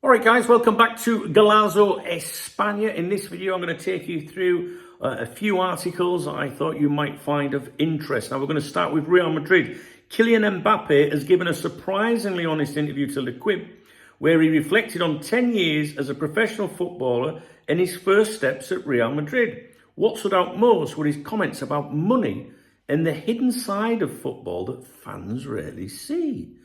All right, guys, welcome back to Golazo España. In this video, I'm going to take you through a few articles that I thought you might find of interest. Now, we're going to start with Real Madrid. Kylian Mbappé has given a surprisingly honest interview to L'Equipe, where he reflected on 10 years as a professional footballer and his first steps at Real Madrid. What stood out most were his comments about money and the hidden side of football that fans rarely see.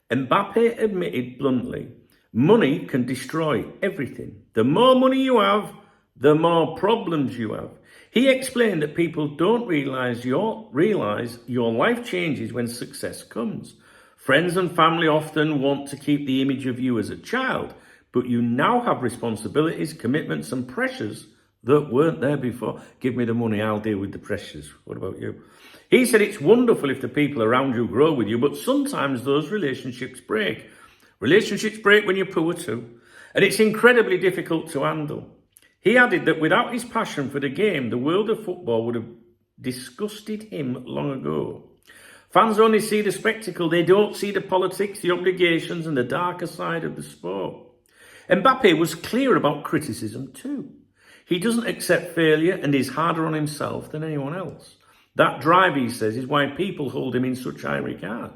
Mbappé admitted bluntly, money can destroy everything. The more money you have, the more problems you have. He explained that people don't realize your life changes when success comes. Friends and family often want to keep the image of you as a child, but you now have responsibilities, commitments and pressures that weren't there before. Give me the money, I'll deal with the pressures. What about you? He said it's wonderful if the people around you grow with you, but sometimes those relationships break. Relationships break when you're poor too, and it's incredibly difficult to handle. He added that without his passion for the game, the world of football would have disgusted him long ago. Fans only see the spectacle, they don't see the politics, the obligations and the darker side of the sport. Mbappé was clear about criticism too. He doesn't accept failure and is harder on himself than anyone else. That drive, he says, is why people hold him in such high regard.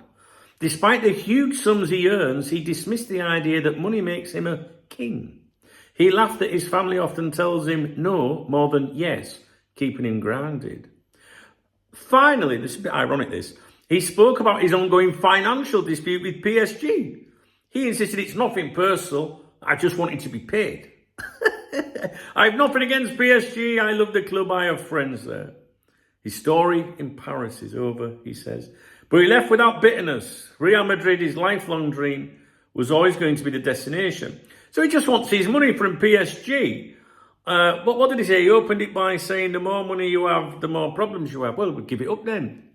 Despite the huge sums he earns, he dismissed the idea that money makes him a king. He laughed that his family often tells him no more than yes, keeping him grounded. Finally, this is a bit ironic this, he spoke about his ongoing financial dispute with PSG. He insisted it's nothing personal, I just wanted to be paid. I have nothing against PSG, I love the club, I have friends there. His story in Paris is over, he says. But he left without bitterness. Real Madrid, his lifelong dream, was always going to be the destination. So he just wants his money from PSG. But what did he say? He opened it by saying the more money you have, the more problems you have. Well, we'll give it up then.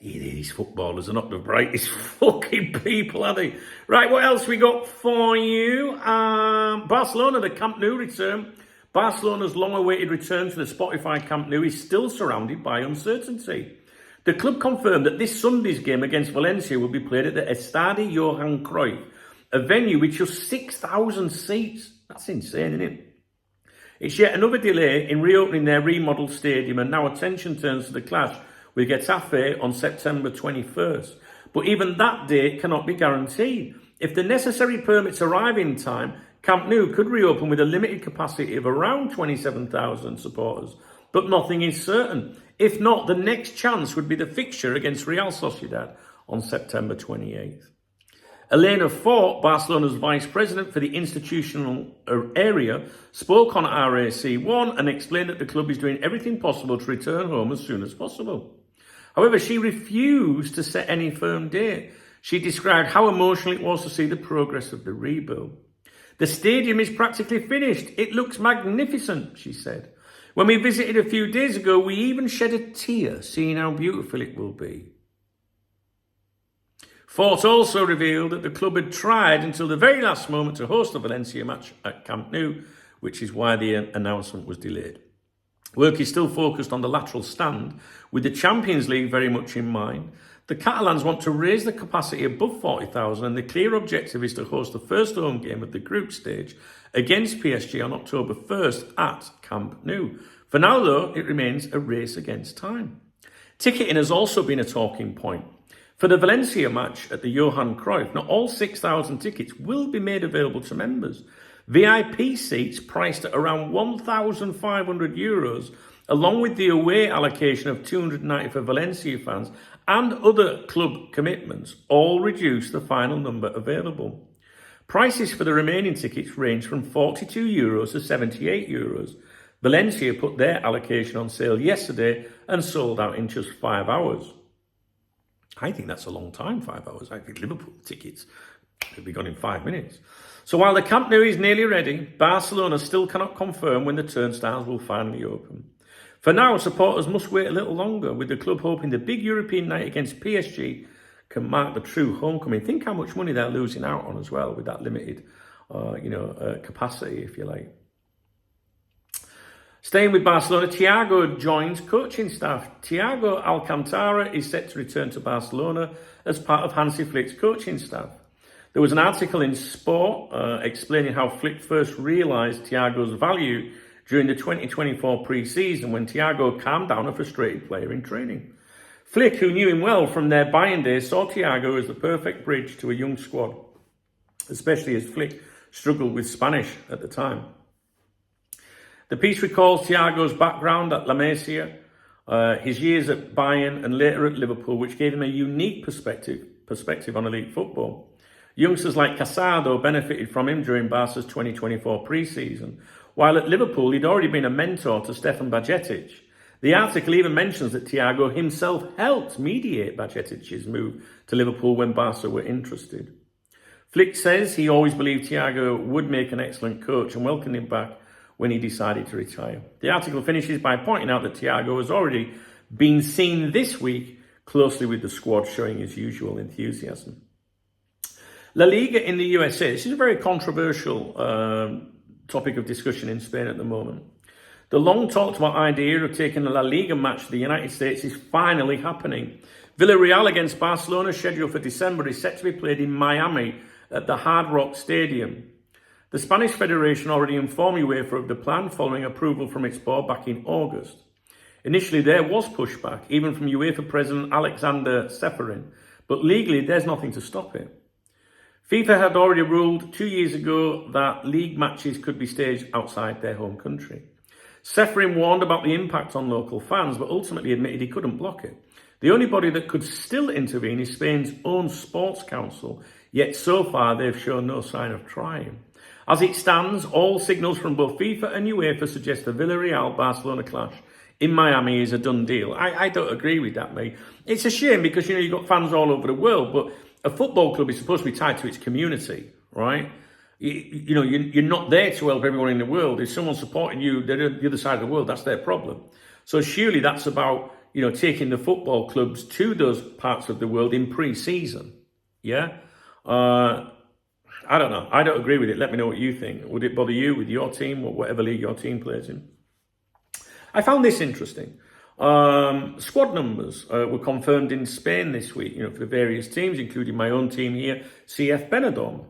These footballers are not the brightest fucking people, are they? Right, what else we got for you? Barcelona, the Camp Nou return. Barcelona's long-awaited return to the Spotify Camp Nou is still surrounded by uncertainty. The club confirmed that this Sunday's game against Valencia will be played at the Estadio Johan Cruyff, a venue with just 6,000 seats. That's insane, isn't it? It's yet another delay in reopening their remodelled stadium, and now attention turns to the clash with Getafe on September 21st. But even that date cannot be guaranteed. If the necessary permits arrive in time, Camp Nou could reopen with a limited capacity of around 27,000 supporters, but nothing is certain. If not, the next chance would be the fixture against Real Sociedad on September 28th. Elena Fort, Barcelona's vice president for the institutional area, spoke on RAC1 and explained that the club is doing everything possible to return home as soon as possible. However, she refused to set any firm date. She described how emotional it was to see the progress of the rebuild. The stadium is practically finished. It looks magnificent, she said. When we visited a few days ago, we even shed a tear seeing how beautiful it will be. Fort also revealed that the club had tried until the very last moment to host the Valencia match at Camp Nou, which is why the announcement was delayed. Work is still focused on the lateral stand, with the Champions League very much in mind. The Catalans want to raise the capacity above 40,000, and the clear objective is to host the first home game of the group stage against PSG on October 1st at Camp Nou. For now, though, it remains a race against time. Ticketing has also been a talking point. For the Valencia match at the Johan Cruyff, not all 6,000 tickets will be made available to members. VIP seats priced at around €1,500, along with the away allocation of 290 for Valencia fans and other club commitments, all reduce the final number available. Prices for the remaining tickets range from €42 to €78. Valencia put their allocation on sale yesterday and sold out in just 5 hours. I think that's a long time, 5 hours. I think Liverpool tickets could be gone in 5 minutes. So while the Camp Nou is nearly ready, Barcelona still cannot confirm when the turnstiles will finally open. For now, supporters must wait a little longer, with the club hoping the big European night against PSG can mark the true homecoming. Think how much money they're losing out on as well with that limited, capacity, if you like. Staying with Barcelona, Thiago joins coaching staff. Thiago Alcántara is set to return to Barcelona as part of Hansi Flick's coaching staff. There was an article in Sport explaining how Flick first realised Thiago's value during the 2024 pre-season when Thiago calmed down a frustrated player in training. Flick, who knew him well from their Bayern days, saw Thiago as the perfect bridge to a young squad, especially as Flick struggled with Spanish at the time. The piece recalls Thiago's background at La Masia, his years at Bayern and later at Liverpool, which gave him a unique perspective on elite football. Youngsters like Casado benefited from him during Barca's 2024 pre-season, while at Liverpool he'd already been a mentor to Stefan Bajcetic. The article even mentions that Thiago himself helped mediate Bajcetic's move to Liverpool when Barca were interested. Flick says he always believed Thiago would make an excellent coach and welcomed him back when he decided to retire. The article finishes by pointing out that Thiago has already been seen this week closely with the squad, showing his usual enthusiasm. La Liga in the USA. This is a very controversial topic of discussion in Spain at the moment. The long talked about idea of taking a La Liga match to the United States is finally happening. Villarreal against Barcelona, scheduled for December, is set to be played in Miami at the Hard Rock Stadium. The Spanish Federation already informed UEFA of the plan following approval from its board back in August. Initially, there was pushback, even from UEFA President Alexander Seferin, but legally there's nothing to stop it. FIFA had already ruled 2 years ago that league matches could be staged outside their home country. Seferin warned about the impact on local fans, but ultimately admitted he couldn't block it. The only body that could still intervene is Spain's own sports council, yet so far they've shown no sign of trying. As it stands, all signals from both FIFA and UEFA suggest the Villarreal-Barcelona clash in Miami is a done deal. I don't agree with that, mate. It's a shame because, you've got fans all over the world, but a football club is supposed to be tied to its community, right? You're not there to help everyone in the world. If someone's supporting you, they're the other side of the world, that's their problem. So surely that's about, taking the football clubs to those parts of the world in pre-season, yeah? I don't know. I don't agree with it. Let me know what you think. Would it bother you with your team or whatever league your team plays in? I found this interesting. Squad numbers were confirmed in Spain this week, for the various teams, including my own team here, CF Benidorm.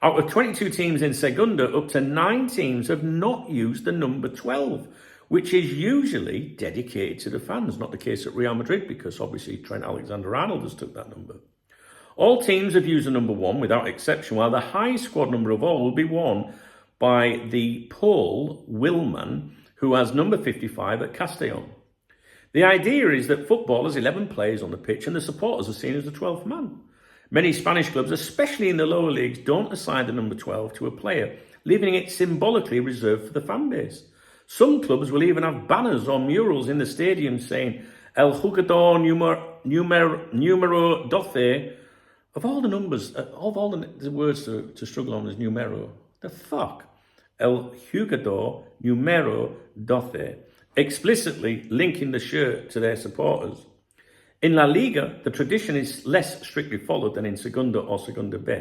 Out of 22 teams in Segunda, up to 9 teams have not used the number 12, which is usually dedicated to the fans. Not the case at Real Madrid, because obviously Trent Alexander-Arnold has took that number. All teams have used the number 1 without exception, while the highest squad number of all will be worn by the Paul Willman, who has number 55 at Castellón. The idea is that football has 11 players on the pitch and the supporters are seen as the 12th man. Many Spanish clubs, especially in the lower leagues, don't assign the number 12 to a player, leaving it symbolically reserved for the fan base. Some clubs will even have banners or murals in the stadium saying El Jugador Numero 12. Of all the numbers, of all the words to struggle on is numero. The fuck? El Jugador Numero 12. Explicitly linking the shirt to their supporters. In La Liga, the tradition is less strictly followed than in Segunda or Segunda B.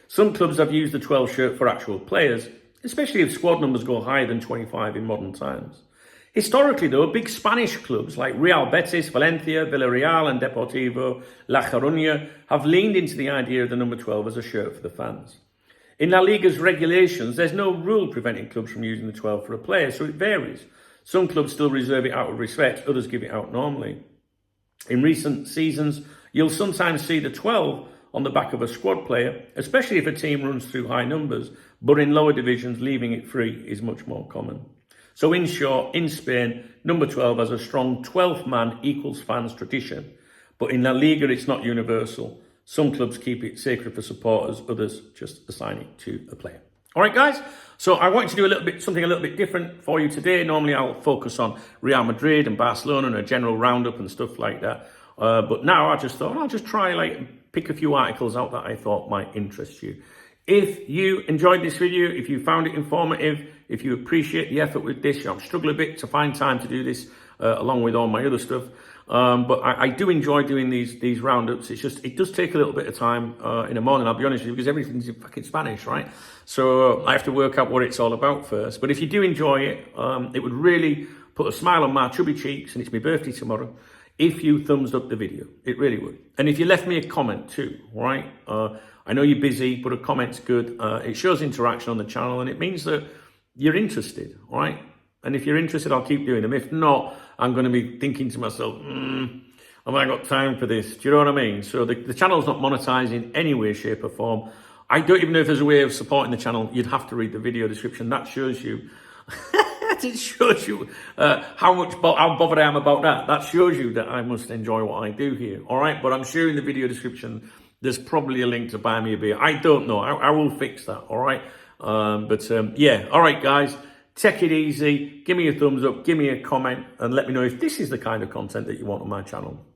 Some clubs have used the 12 shirt for actual players, especially if squad numbers go higher than 25 in modern times. Historically, though, big Spanish clubs like Real Betis, Valencia, Villarreal and Deportivo La Coruña have leaned into the idea of the number 12 as a shirt for the fans. In La Liga's regulations, there's no rule preventing clubs from using the 12 for a player, so it varies. Some clubs still reserve it out of respect, others give it out normally. In recent seasons, you'll sometimes see the 12 on the back of a squad player, especially if a team runs through high numbers, but in lower divisions, leaving it free is much more common. So in short, in Spain, number 12 has a strong 12th man equals fans tradition, but in La Liga, it's not universal. Some clubs keep it sacred for supporters, others just assign it to a player. All right, guys. So I wanted to do something a little bit different for you today. Normally, I'll focus on Real Madrid and Barcelona and a general roundup and stuff like that. But now I just thought I'll just try pick a few articles out that I thought might interest you. If you enjoyed this video, if you found it informative, if you appreciate the effort with this, I'm struggling a bit to find time to do this along with all my other stuff. But I do enjoy doing these roundups. It's just, it does take a little bit of time in the morning, I'll be honest with you, because everything's in fucking Spanish, right? So I have to work out what it's all about first. But if you do enjoy it, it would really put a smile on my chubby cheeks, and it's my birthday tomorrow, if you thumbs up the video. It really would. And if you left me a comment too, right? I know you're busy, but a comment's good. It shows interaction on the channel, and it means that you're interested, right? And if you're interested, I'll keep doing them. If not, I'm going to be thinking to myself, have I got time for this? Do you know what I mean? So the channel's not monetized in any way, shape or form. I don't even know if there's a way of supporting the channel. You'd have to read the video description. That shows you, it shows you how bothered I am about that. That shows you that I must enjoy what I do here. All right, but I'm sure in the video description, there's probably a link to buy me a beer. I don't know. I will fix that. All right. Yeah. All right, guys. Take it easy. Give me a thumbs up. Give me a comment, and let me know if this is the kind of content that you want on my channel.